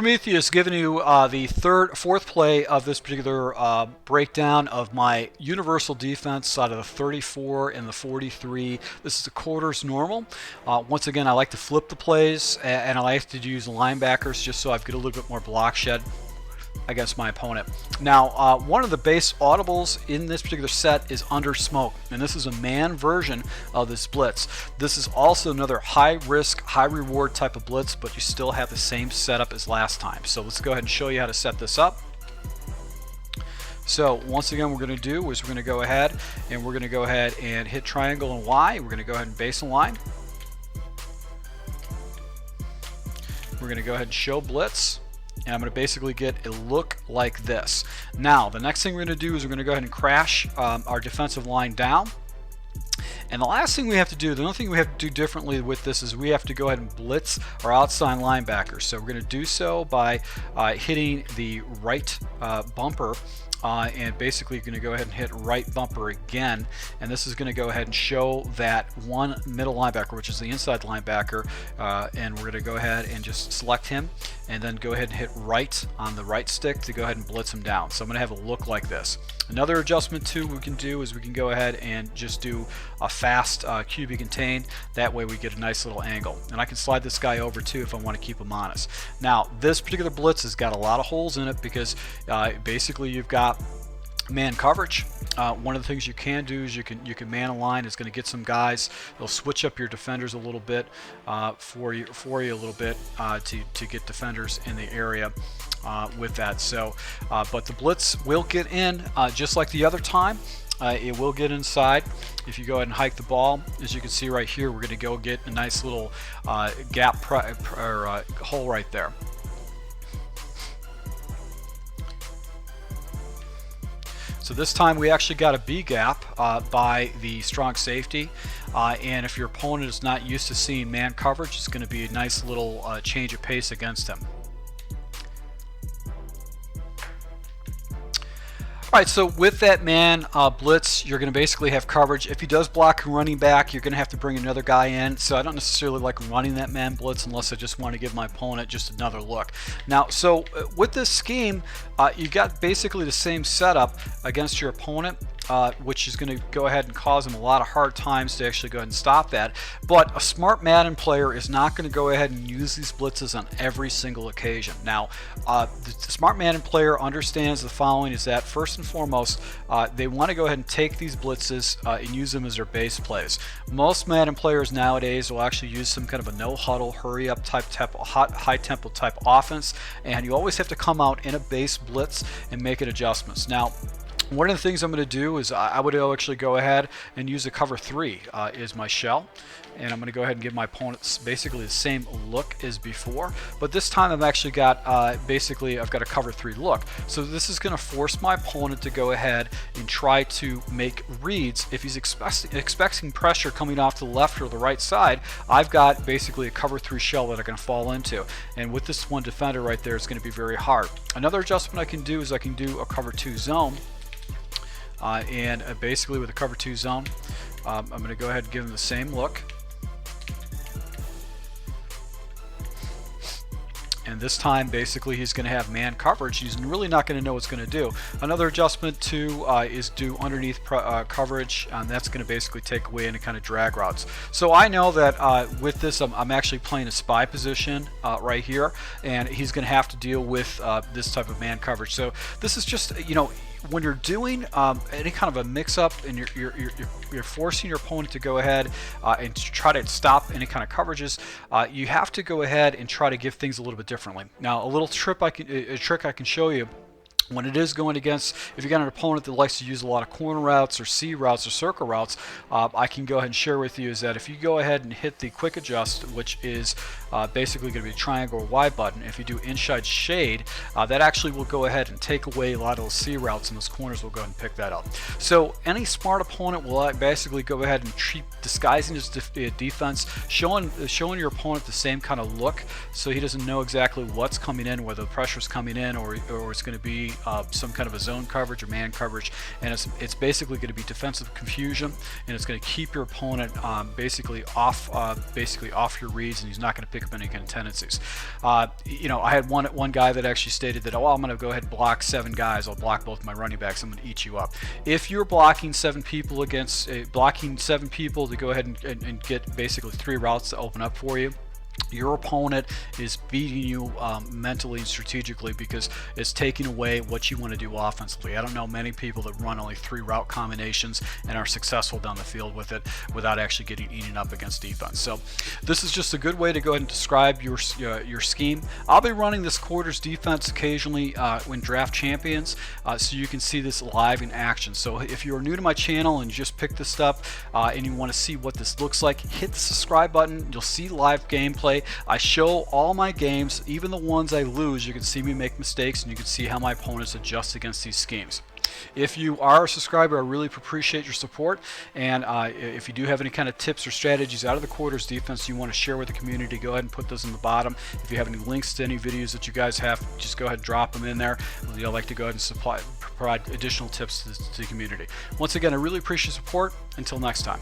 Prometheus giving you the fourth play of this particular breakdown of my universal defense out of the 34 and the 43. This is the quarters normal. Once again, I like to flip the plays, and I like to use linebackers just so I get a little bit more block shed against my opponent. Now, one of the base audibles in this particular set is Under Smoke, and this is a man version of this blitz. This is also another high risk, high reward type of blitz, but you still have the same setup as last time. So let's go ahead and show you how to set this up. So once again, what we're going to do is we're going to go ahead and hit triangle and Y. We're going to go ahead and base align. We're going to go ahead and show blitz. And I'm going to basically get a look like this. Now, the next thing we're going to do is we're going to go ahead and crash our defensive line down. And the last thing we have to do, the only thing we have to do differently with this is we have to go ahead and blitz our outside linebackers. So we're going to do so by hitting the right bumper. And basically you're going to go ahead and hit right bumper again, and this is going to go ahead and show that one middle linebacker, which is the inside linebacker, and we're going to go ahead and just select him and then go ahead and hit right on the right stick to go ahead and blitz him down. So I'm going to have a look like this. Another adjustment too we can do is we can go ahead and just do a fast QB contain. That way we get a nice little angle, and I can slide this guy over too if I want to keep him honest. Now, this particular blitz has got a lot of holes in it because basically you've got man coverage. One of the things you can do is you can man align. It's going to get some guys. They'll switch up your defenders a little bit for you a little bit to get defenders in the area with that. So, but the blitz will get in just like the other time. It will get inside. If you go ahead and hike the ball, as you can see right here, we're going to go get a nice little gap or hole right there. So this time we actually got a B gap by the strong safety, and if your opponent is not used to seeing man coverage, it's going to be a nice little change of pace against him. Alright, so with that man blitz, you're going to basically have coverage. If he does block a running back, you're going to have to bring another guy in. So I don't necessarily like running that man blitz unless I just want to give my opponent just another look. Now, so with this scheme, you got basically the same setup against your opponent, which is going to go ahead and cause him a lot of hard times to actually go ahead and stop that. But a smart Madden player is not going to go ahead and use these blitzes on every single occasion. Now, the smart Madden player understands the following is that first and foremost, they want to go ahead and take these blitzes and use them as their base plays. Most Madden players nowadays will actually use some kind of a no huddle, hurry up type high tempo type offense, and you always have to come out in a base blitz and make adjustments. Now, one of the things I'm going to do is I would actually go ahead and use a cover 3 is my shell, and I'm going to go ahead and give my opponents basically the same look as before, but this time I've actually got I've got a cover 3 look. So this is going to force my opponent to go ahead and try to make reads. If he's expecting pressure coming off to the left or the right side, I've got basically a cover 3 shell that I can fall into, and with this one defender right there, it's going to be very hard. Another adjustment I can do is I can do a cover 2 zone. And basically with a cover 2 zone, I'm going to go ahead and give him the same look. And this time basically he's going to have man coverage. He's really not going to know what's going to do. Another adjustment too is do underneath coverage, and that's going to basically take away any kind of drag routes. So I know that with this I'm actually playing a spy position right here, and he's going to have to deal with this type of man coverage. So this is just, you know, when you're doing any kind of a mix-up and you're forcing your opponent to go ahead and try to stop any kind of coverages, you have to go ahead and try to give things a little bit differently. Now, a little trick I can show you. When it is going against, if you got an opponent that likes to use a lot of corner routes or C routes or circle routes, I can go ahead and share with you is that if you go ahead and hit the quick adjust, which is basically going to be a triangle or Y button, if you do inside shade, that actually will go ahead and take away a lot of those C routes, and those corners will go ahead and pick that up. So any smart opponent will basically go ahead and treat disguising his defense, showing your opponent the same kind of look, so he doesn't know exactly what's coming in, whether the pressure's coming in or it's going to be some kind of a zone coverage or man coverage, and it's basically going to be defensive confusion, and it's going to keep your opponent basically off your reads, and he's not going to pick up any kind of tendencies. You know, I had one guy that actually stated that, oh, I'm going to go ahead and block 7 guys. I'll block both my running backs. I'm going to eat you up. If you're blocking 7 people against blocking 7 people to go ahead and get basically 3 routes to open up for you, your opponent is beating you mentally and strategically, because it's taking away what you want to do offensively. I don't know many people that run only 3 route combinations and are successful down the field with it without actually getting eaten up against defense. So this is just a good way to go ahead and describe your scheme. I'll be running this quarters defense occasionally when draft champions, so you can see this live in action. So if you're new to my channel and you just picked this up and you want to see what this looks like, hit the subscribe button. You'll see live gameplay. I show all my games, even the ones I lose. You can see me make mistakes, and you can see how my opponents adjust against these schemes. If you are a subscriber, I really appreciate your support, and if you do have any kind of tips or strategies out of the quarters defense you want to share with the community, go ahead and put those in the bottom. If you have any links to any videos that you guys have, just go ahead and drop them in there. I'd like to go ahead and provide additional tips to the community. Once again, I really appreciate your support. Until next time.